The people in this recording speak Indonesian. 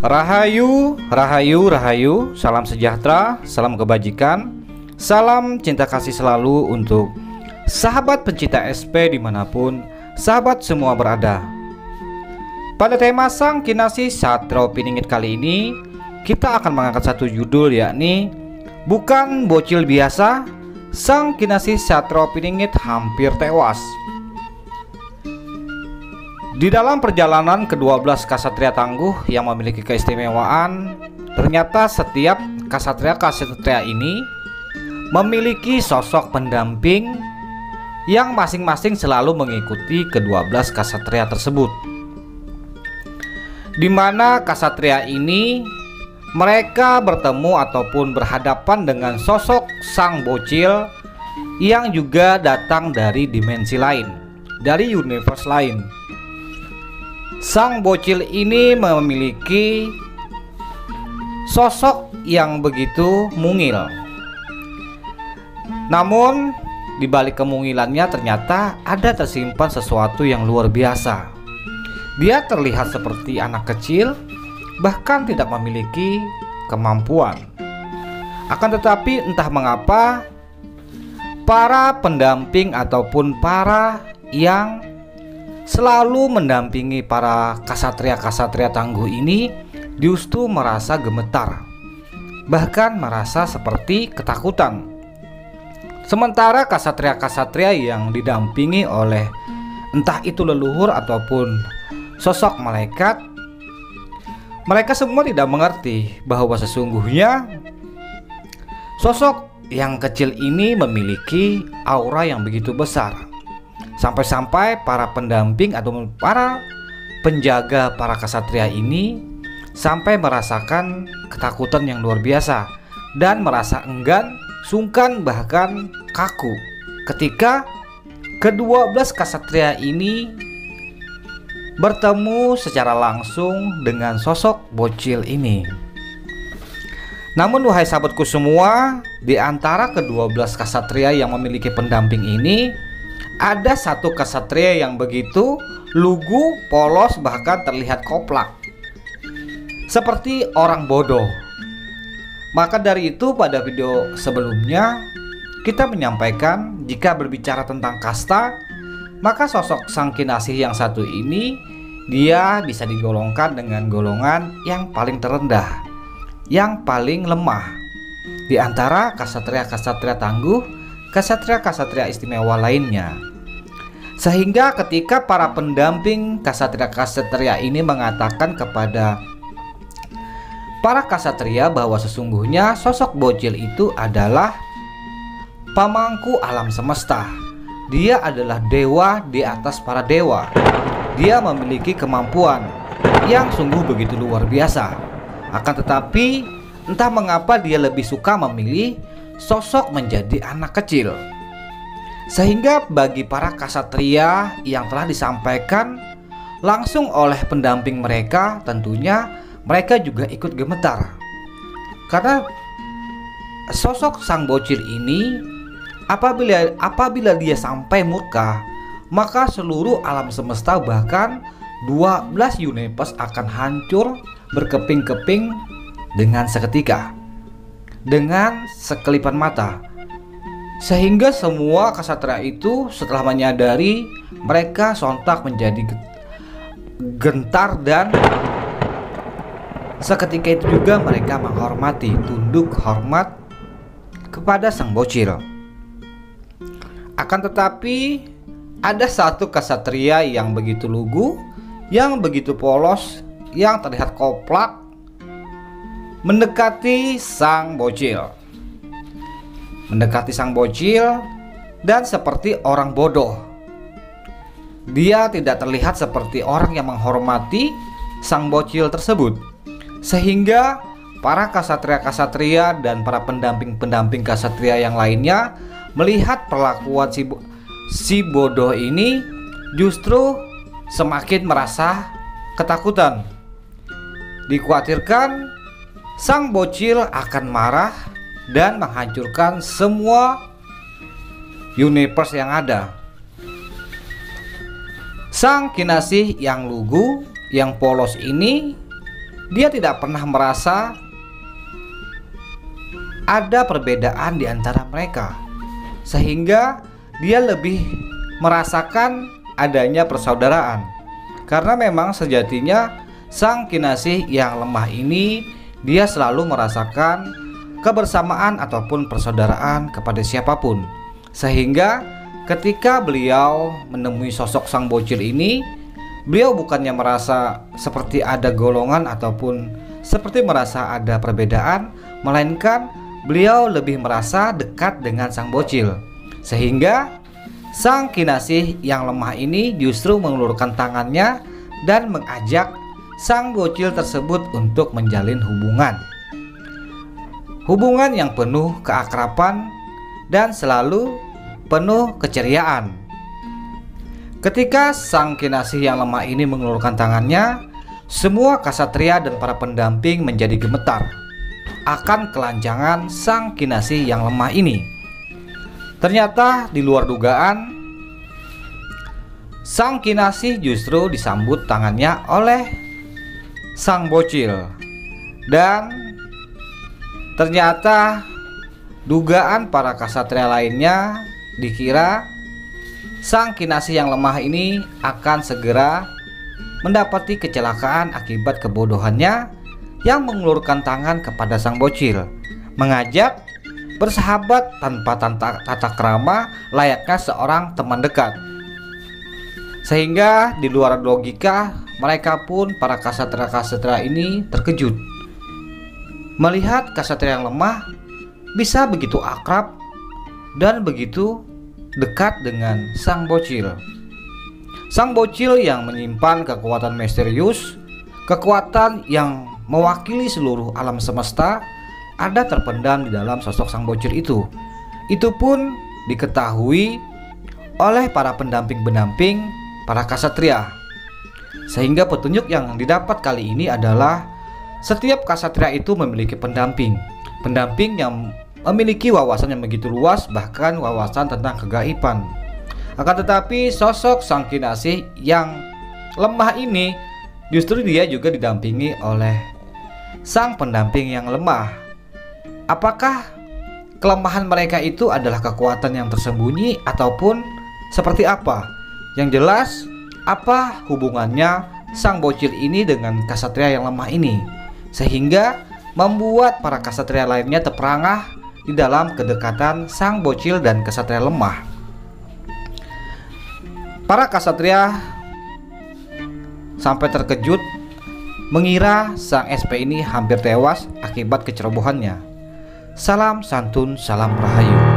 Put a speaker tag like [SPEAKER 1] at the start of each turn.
[SPEAKER 1] Rahayu, rahayu, rahayu, salam sejahtera, salam kebajikan, salam cinta kasih selalu untuk sahabat pencinta SP dimanapun sahabat semua berada. Pada tema Sang Kinasih Satrio Piningit kali ini, kita akan mengangkat satu judul, yakni Bukan Bocil Biasa, Sang Kinasih Satrio Piningit hampir tewas. Di dalam perjalanan ke-12 Ksatria Tangguh yang memiliki keistimewaan, ternyata setiap Ksatria ini memiliki sosok pendamping yang masing-masing selalu mengikuti ke-12 Ksatria tersebut, di mana Ksatria ini mereka bertemu ataupun berhadapan dengan sosok sang bocil yang juga datang dari dimensi lain, dari universe lain. Sang bocil ini memiliki sosok yang begitu mungil. Namun di balik kemungilannya ternyata ada tersimpan sesuatu yang luar biasa. Dia terlihat seperti anak kecil, bahkan tidak memiliki kemampuan. Akan tetapi entah mengapa para pendamping ataupun para yang selalu mendampingi para Ksatria Tangguh ini justru merasa gemetar, bahkan merasa seperti ketakutan. Sementara Ksatria yang didampingi oleh entah itu leluhur ataupun sosok malaikat, mereka semua tidak mengerti bahwa sesungguhnya sosok yang kecil ini memiliki aura yang begitu besar. Sampai-sampai para pendamping atau para penjaga para Ksatria ini sampai merasakan ketakutan yang luar biasa dan merasa enggan, sungkan, bahkan kaku ketika ke-12 Ksatria ini bertemu secara langsung dengan sosok bocil ini. Namun wahai sahabatku semua, di antara ke-12 Ksatria yang memiliki pendamping ini, ada satu Ksatria yang begitu lugu, polos, bahkan terlihat koplak, seperti orang bodoh. Maka dari itu pada video sebelumnya kita menyampaikan jika berbicara tentang kasta, maka sosok Sang Kinasih yang satu ini dia bisa digolongkan dengan golongan yang paling terendah, yang paling lemah di antara Ksatria Tangguh, Ksatria istimewa lainnya. Sehingga ketika para pendamping Ksatria ini mengatakan kepada para Ksatria bahwa sesungguhnya sosok bocil itu adalah pamangku alam semesta, dia adalah dewa di atas para dewa, dia memiliki kemampuan yang sungguh begitu luar biasa. Akan tetapi entah mengapa dia lebih suka memilih sosok menjadi anak kecil. Sehingga bagi para Ksatria yang telah disampaikan langsung oleh pendamping mereka, tentunya mereka juga ikut gemetar. Karena sosok sang bocil ini apabila dia sampai murka, maka seluruh alam semesta bahkan 12 universe akan hancur berkeping-keping dengan seketika, dengan sekelipan mata. Sehingga semua Ksatria itu setelah menyadari, mereka sontak menjadi gentar dan seketika itu juga mereka menghormati, tunduk hormat kepada sang bocil. Akan tetapi ada satu Ksatria yang begitu lugu, yang begitu polos, yang terlihat koplak mendekati sang bocil. Dan seperti orang bodoh. Dia tidak terlihat seperti orang yang menghormati sang bocil tersebut. Sehingga para Ksatria dan para pendamping Ksatria yang lainnya melihat perlakuan si bodoh ini justru semakin merasa ketakutan. Dikhawatirkan sang bocil akan marah dan menghancurkan semua universe yang ada. Sang Kinasih yang lugu, yang polos ini dia tidak pernah merasa ada perbedaan di antara mereka, sehingga dia lebih merasakan adanya persaudaraan. Karena memang sejatinya sang kinasih yang lemah ini, dia selalu merasakan kebersamaan ataupun persaudaraan kepada siapapun. Sehingga ketika beliau menemui sosok sang bocil ini, beliau bukannya merasa seperti ada golongan ataupun seperti merasa ada perbedaan, melainkan beliau lebih merasa dekat dengan sang bocil. Sehingga sang kinasih yang lemah ini justru mengulurkan tangannya dan mengajak sang bocil tersebut untuk menjalin hubungan yang penuh keakraban dan selalu penuh keceriaan. Ketika sang kinasih yang lemah ini mengulurkan tangannya, semua ksatria dan para pendamping menjadi gemetar akan kelancangan sang kinasih yang lemah ini. Ternyata di luar dugaan, sang kinasih justru disambut tangannya oleh sang bocil. Dan ternyata dugaan para ksatria lainnya dikira sang kinasih yang lemah ini akan segera mendapati kecelakaan akibat kebodohannya yang mengulurkan tangan kepada sang bocil, mengajak bersahabat tanpa tata krama layaknya seorang teman dekat. Sehingga di luar logika, mereka pun para ksatria ini terkejut melihat ksatria yang lemah bisa begitu akrab dan begitu dekat dengan sang bocil. Sang bocil yang menyimpan kekuatan misterius, kekuatan yang mewakili seluruh alam semesta, ada terpendam di dalam sosok sang bocil itu. Itu pun diketahui oleh para pendamping-pendamping para ksatria. Sehingga petunjuk yang didapat kali ini adalah setiap ksatria itu memiliki pendamping yang memiliki wawasan yang begitu luas, bahkan wawasan tentang kegaiban. Akan tetapi sosok sang kinasih yang lemah ini justru dia juga didampingi oleh sang pendamping yang lemah. Apakah kelemahan mereka itu adalah kekuatan yang tersembunyi ataupun seperti apa? Yang jelas, apa hubungannya sang bocil ini dengan ksatria yang lemah ini, sehingga membuat para ksatria lainnya terperangah di dalam kedekatan sang bocil dan ksatria lemah. Para ksatria sampai terkejut mengira sang SP ini hampir tewas akibat kecerobohannya. Salam santun, salam rahayu.